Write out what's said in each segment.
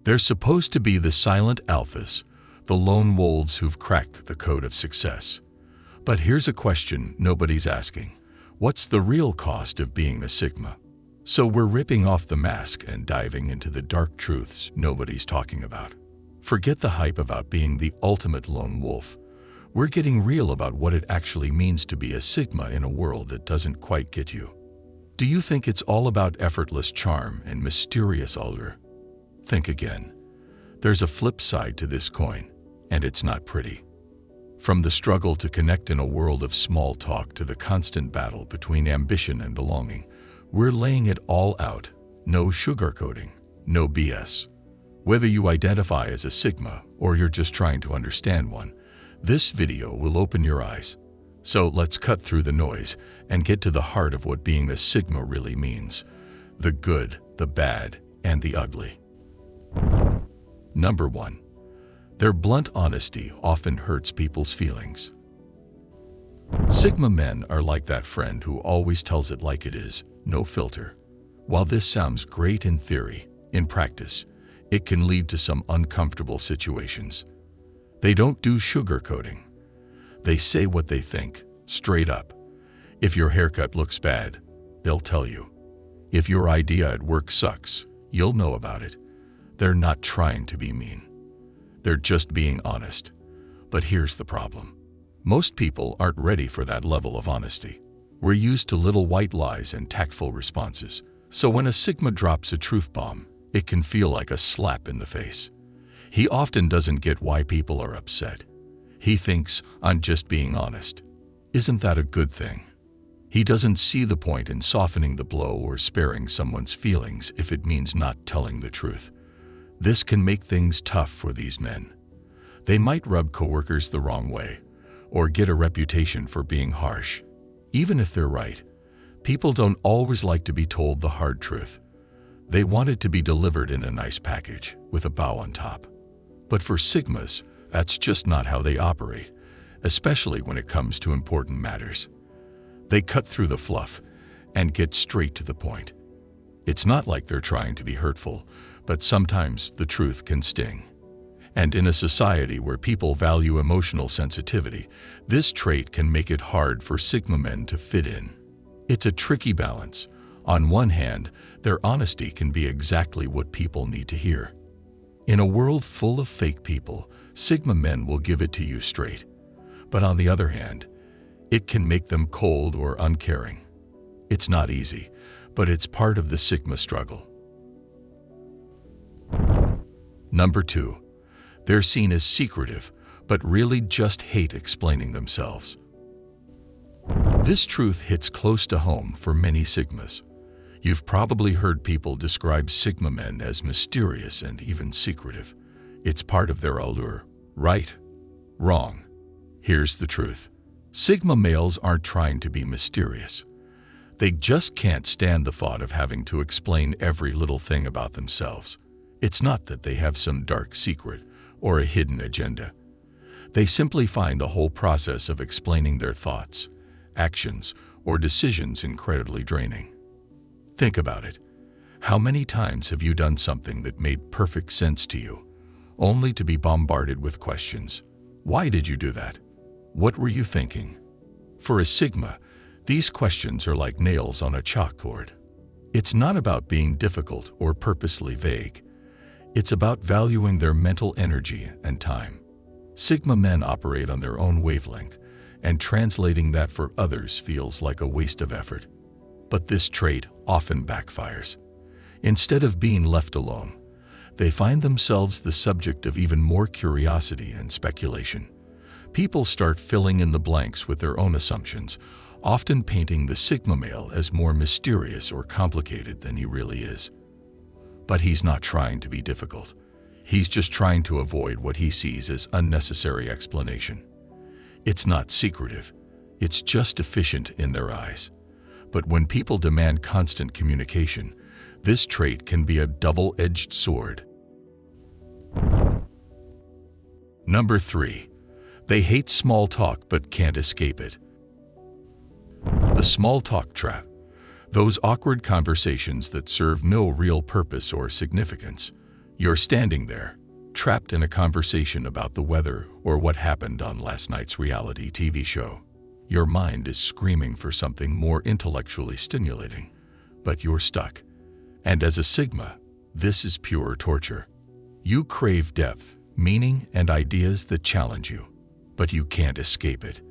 They're supposed to be the silent alphas, the lone wolves who've cracked the code of success. But here's a question nobody's asking. What's the real cost of being a Sigma? So we're ripping off the mask and diving into the dark truths nobody's talking about. Forget the hype about being the ultimate lone wolf. We're getting real about what it actually means to be a Sigma in a world that doesn't quite get you. Do you think it's all about effortless charm and mysterious allure? Think again. There's a flip side to this coin, and it's not pretty. From the struggle to connect in a world of small talk to the constant battle between ambition and belonging, we're laying it all out. No sugarcoating, no BS. Whether you identify as a Sigma or you're just trying to understand one, this video will open your eyes. So let's cut through the noise and get to the heart of what being a Sigma really means. The good, the bad, and the ugly. Number 1. Their blunt honesty often hurts people's feelings. Sigma men are like that friend who always tells it like it is, no filter. While this sounds great in theory, in practice, it can lead to some uncomfortable situations. They don't do sugarcoating. They say what they think, straight up. If your haircut looks bad, they'll tell you. If your idea at work sucks, you'll know about it. They're not trying to be mean. They're just being honest. But here's the problem. Most people aren't ready for that level of honesty. We're used to little white lies and tactful responses. So when a Sigma drops a truth bomb, it can feel like a slap in the face. He often doesn't get why people are upset. He thinks, I'm just being honest. Isn't that a good thing? He doesn't see the point in softening the blow or sparing someone's feelings if it means not telling the truth. This can make things tough for these men. They might rub coworkers the wrong way, or get a reputation for being harsh. Even if they're right, people don't always like to be told the hard truth. They want it to be delivered in a nice package, with a bow on top. But for Sigmas, that's just not how they operate, especially when it comes to important matters. They cut through the fluff and get straight to the point. It's not like they're trying to be hurtful, but sometimes the truth can sting. And in a society where people value emotional sensitivity, this trait can make it hard for Sigma men to fit in. It's a tricky balance. On one hand, their honesty can be exactly what people need to hear. In a world full of fake people, Sigma men will give it to you straight. But on the other hand, it can make them cold or uncaring. It's not easy, but it's part of the Sigma struggle. Number 2. They're seen as secretive, but really just hate explaining themselves. This truth hits close to home for many Sigmas. You've probably heard people describe Sigma men as mysterious and even secretive. It's part of their allure. Right? Wrong. Here's the truth. Sigma males aren't trying to be mysterious. They just can't stand the thought of having to explain every little thing about themselves. It's not that they have some dark secret or a hidden agenda. They simply find the whole process of explaining their thoughts, actions, or decisions incredibly draining. Think about it. How many times have you done something that made perfect sense to you, only to be bombarded with questions? Why did you do that? What were you thinking? For a Sigma, these questions are like nails on a chalkboard. It's not about being difficult or purposely vague. It's about valuing their mental energy and time. Sigma men operate on their own wavelength, and translating that for others feels like a waste of effort. But this trait often backfires. Instead of being left alone, they find themselves the subject of even more curiosity and speculation. People start filling in the blanks with their own assumptions, often painting the Sigma male as more mysterious or complicated than he really is. But he's not trying to be difficult. He's just trying to avoid what he sees as unnecessary explanation. It's not secretive. It's just efficient in their eyes. But when people demand constant communication, this trait can be a double-edged sword. Number 3. They hate small talk but can't escape it. The small talk trap. Those awkward conversations that serve no real purpose or significance. You're standing there, trapped in a conversation about the weather or what happened on last night's reality TV show. Your mind is screaming for something more intellectually stimulating, but you're stuck. And as a Sigma, this is pure torture. You crave depth, meaning, and ideas that challenge you, but you can't escape it.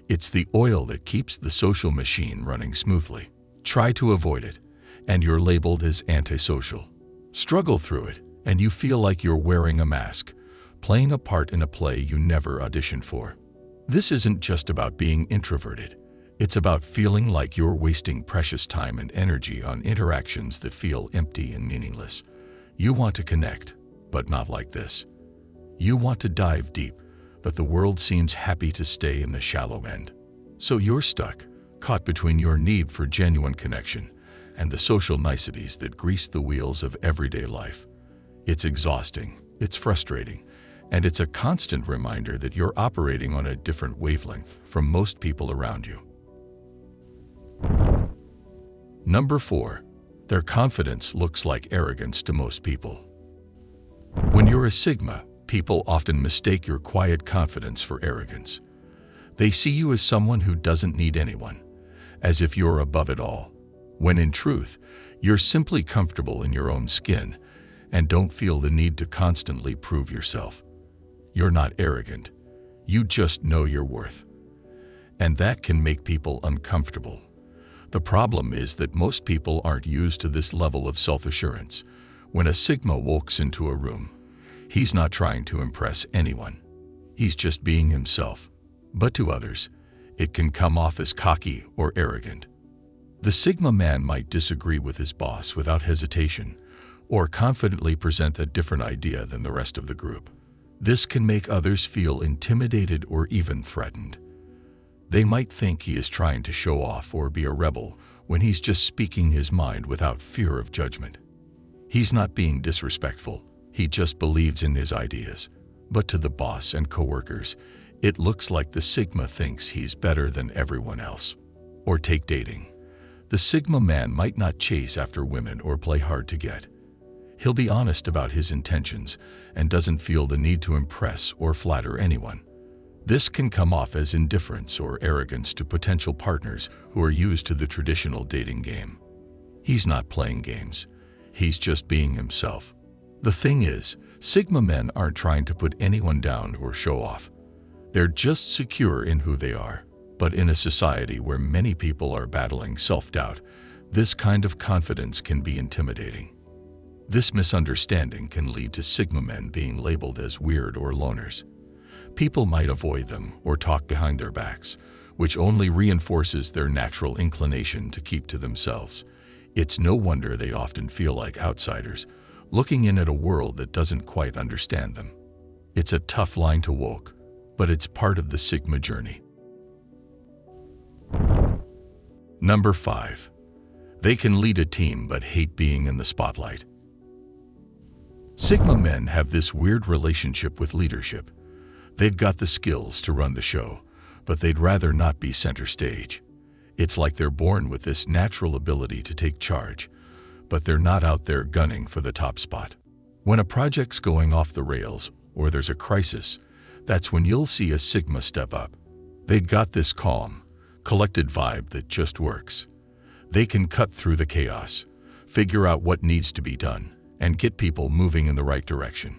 It's the oil that keeps the social machine running smoothly. Try to avoid it, and you're labeled as antisocial. Struggle through it, and you feel like you're wearing a mask, playing a part in a play you never auditioned for. This isn't just about being introverted. It's about feeling like you're wasting precious time and energy on interactions that feel empty and meaningless. You want to connect, but not like this. You want to dive deep, but the world seems happy to stay in the shallow end. So you're stuck, caught between your need for genuine connection and the social niceties that grease the wheels of everyday life. It's exhausting, it's frustrating, and it's a constant reminder that you're operating on a different wavelength from most people around you. Number 4. Their confidence looks like arrogance to most people. When you're a Sigma, people often mistake your quiet confidence for arrogance. They see you as someone who doesn't need anyone, as if you're above it all, when in truth, you're simply comfortable in your own skin and don't feel the need to constantly prove yourself. You're not arrogant, you just know your worth. And that can make people uncomfortable. The problem is that most people aren't used to this level of self-assurance. When a Sigma walks into a room, he's not trying to impress anyone. He's just being himself. But to others, it can come off as cocky or arrogant. The Sigma man might disagree with his boss without hesitation, or confidently present a different idea than the rest of the group. This can make others feel intimidated or even threatened. They might think he is trying to show off or be a rebel when he's just speaking his mind without fear of judgment. He's not being disrespectful, he just believes in his ideas. But to the boss and coworkers, it looks like the Sigma thinks he's better than everyone else. Or take dating. The Sigma man might not chase after women or play hard to get. He'll be honest about his intentions and doesn't feel the need to impress or flatter anyone. This can come off as indifference or arrogance to potential partners who are used to the traditional dating game. He's not playing games. He's just being himself. The thing is, Sigma men aren't trying to put anyone down or show off. They're just secure in who they are. But in a society where many people are battling self-doubt, this kind of confidence can be intimidating. This misunderstanding can lead to Sigma men being labeled as weird or loners. People might avoid them or talk behind their backs, which only reinforces their natural inclination to keep to themselves. It's no wonder they often feel like outsiders, looking in at a world that doesn't quite understand them. It's a tough line to walk, but it's part of the Sigma journey. Number 5. They can lead a team but hate being in the spotlight. Sigma men have this weird relationship with leadership. They've got the skills to run the show, but they'd rather not be center stage. It's like they're born with this natural ability to take charge, but they're not out there gunning for the top spot. When a project's going off the rails or there's a crisis, that's when you'll see a Sigma step up. They've got this calm, collected vibe that just works. They can cut through the chaos, figure out what needs to be done, and get people moving in the right direction.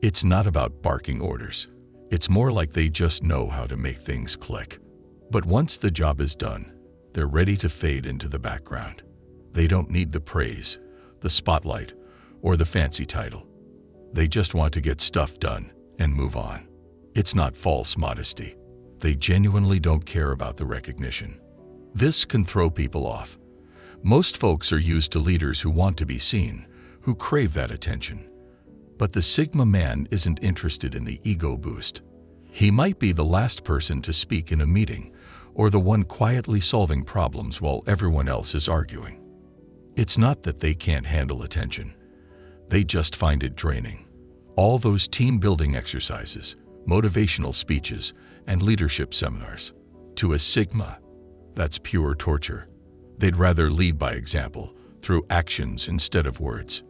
It's not about barking orders. It's more like they just know how to make things click. But once the job is done, they're ready to fade into the background. They don't need the praise, the spotlight, or the fancy title. They just want to get stuff done and move on. It's not false modesty. They genuinely don't care about the recognition. This can throw people off. Most folks are used to leaders who want to be seen, who crave that attention. But the Sigma man isn't interested in the ego boost. He might be the last person to speak in a meeting, or the one quietly solving problems while everyone else is arguing. It's not that they can't handle attention. They just find it draining. All those team-building exercises, motivational speeches, and leadership seminars. To a Sigma, that's pure torture. They'd rather lead by example, through actions instead of words.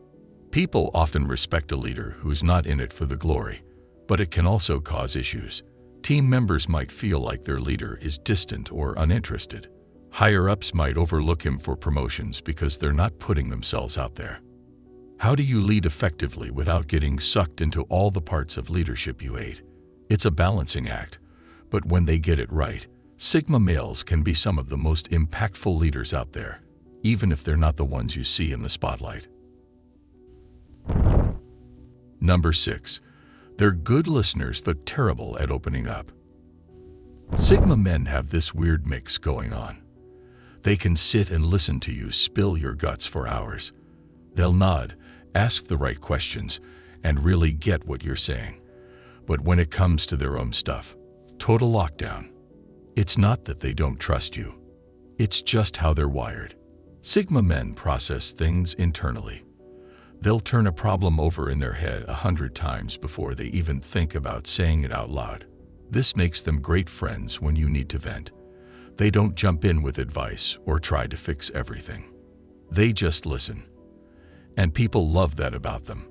People often respect a leader who's not in it for the glory, but it can also cause issues. Team members might feel like their leader is distant or uninterested. Higher-ups might overlook him for promotions because they're not putting themselves out there. How do you lead effectively without getting sucked into all the parts of leadership you hate? It's a balancing act, but when they get it right, Sigma males can be some of the most impactful leaders out there, even if they're not the ones you see in the spotlight. Number 6. They're good listeners but terrible at opening up. Sigma men have this weird mix going on. They can sit and listen to you spill your guts for hours. They'll nod, ask the right questions, and really get what you're saying. But when it comes to their own stuff, total lockdown. It's not that they don't trust you. It's just how they're wired. Sigma men process things internally. They'll turn a problem over in their head 100 times before they even think about saying it out loud. This makes them great friends when you need to vent. They don't jump in with advice or try to fix everything. They just listen. And people love that about them.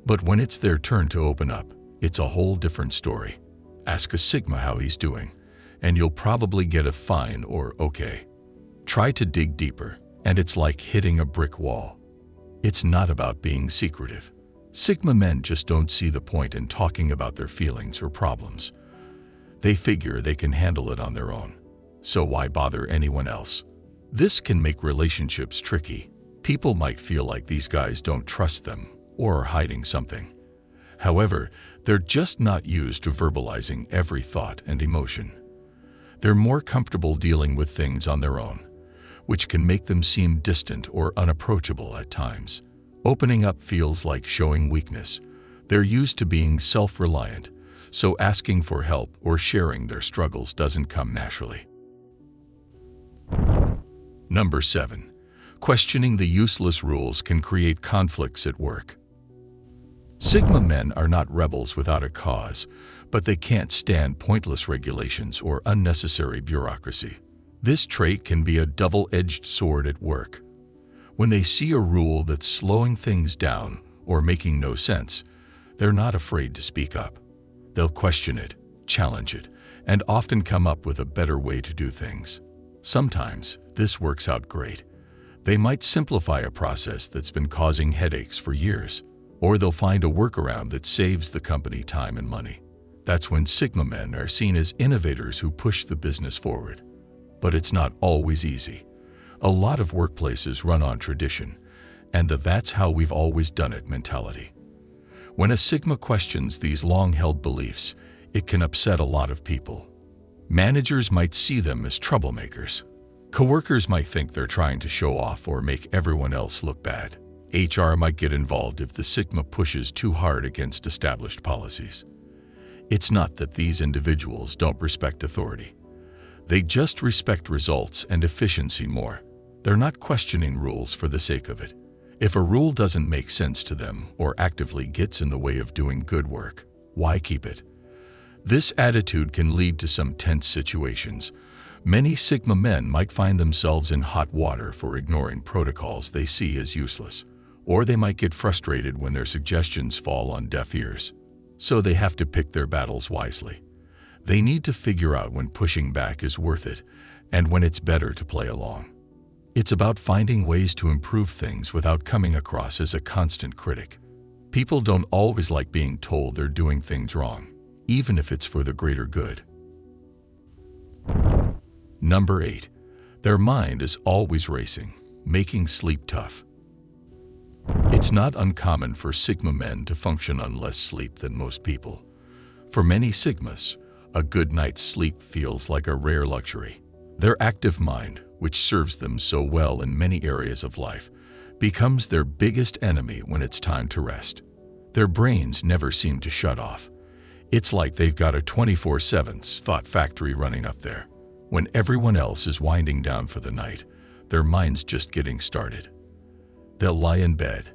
But when it's their turn to open up, it's a whole different story. Ask a Sigma how he's doing, and you'll probably get a fine or okay. Try to dig deeper, and it's like hitting a brick wall. It's not about being secretive. Sigma men just don't see the point in talking about their feelings or problems. They figure they can handle it on their own. So why bother anyone else? This can make relationships tricky. People might feel like these guys don't trust them or are hiding something. However, they're just not used to verbalizing every thought and emotion. They're more comfortable dealing with things on their own, which can make them seem distant or unapproachable at times. Opening up feels like showing weakness. They're used to being self-reliant, so asking for help or sharing their struggles doesn't come naturally. Number 7. Questioning the useless rules can create conflicts at work. Sigma men are not rebels without a cause, but they can't stand pointless regulations or unnecessary bureaucracy. This trait can be a double-edged sword at work. When they see a rule that's slowing things down or making no sense, they're not afraid to speak up. They'll question it, challenge it, and often come up with a better way to do things. Sometimes this works out great. They might simplify a process that's been causing headaches for years, or they'll find a workaround that saves the company time and money. That's when Sigma men are seen as innovators who push the business forward. But it's not always easy. A lot of workplaces run on tradition, and that's how we've always done it mentality. When a Sigma questions these long-held beliefs, it can upset a lot of people. Managers might see them as troublemakers. Coworkers might think they're trying to show off or make everyone else look bad. HR might get involved if the Sigma pushes too hard against established policies. It's not that these individuals don't respect authority. They just respect results and efficiency more. They're not questioning rules for the sake of it. If a rule doesn't make sense to them or actively gets in the way of doing good work, why keep it? This attitude can lead to some tense situations. Many Sigma men might find themselves in hot water for ignoring protocols they see as useless, or they might get frustrated when their suggestions fall on deaf ears. So they have to pick their battles wisely. They need to figure out when pushing back is worth it and when it's better to play along. It's about finding ways to improve things without coming across as a constant critic. People don't always like being told they're doing things wrong, even if it's for the greater good. Number 8. Their mind is always racing, making sleep tough. It's not uncommon for Sigma men to function on less sleep than most people. For many Sigmas, a good night's sleep feels like a rare luxury. Their active mind, which serves them so well in many areas of life, becomes their biggest enemy when it's time to rest. Their brains never seem to shut off. It's like they've got a 24/7 thought factory running up there. When everyone else is winding down for the night, their mind's just getting started. They'll lie in bed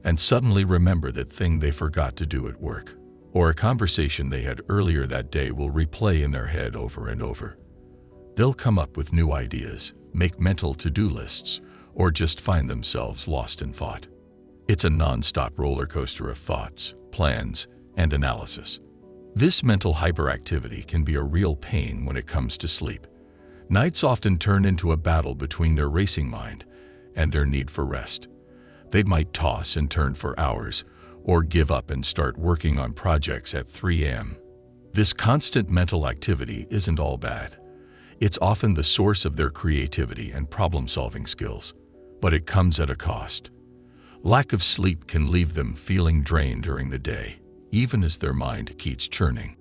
and suddenly remember that thing they forgot to do at work, or a conversation they had earlier that day will replay in their head over and over. They'll come up with new ideas, make mental to-do lists, or just find themselves lost in thought. It's a non-stop roller coaster of thoughts, plans, and analysis. This mental hyperactivity can be a real pain when it comes to sleep. Nights often turn into a battle between their racing mind and their need for rest. They might toss and turn for hours, or give up and start working on projects at 3 a.m. This constant mental activity isn't all bad. It's often the source of their creativity and problem-solving skills, but it comes at a cost. Lack of sleep can leave them feeling drained during the day, even as their mind keeps churning.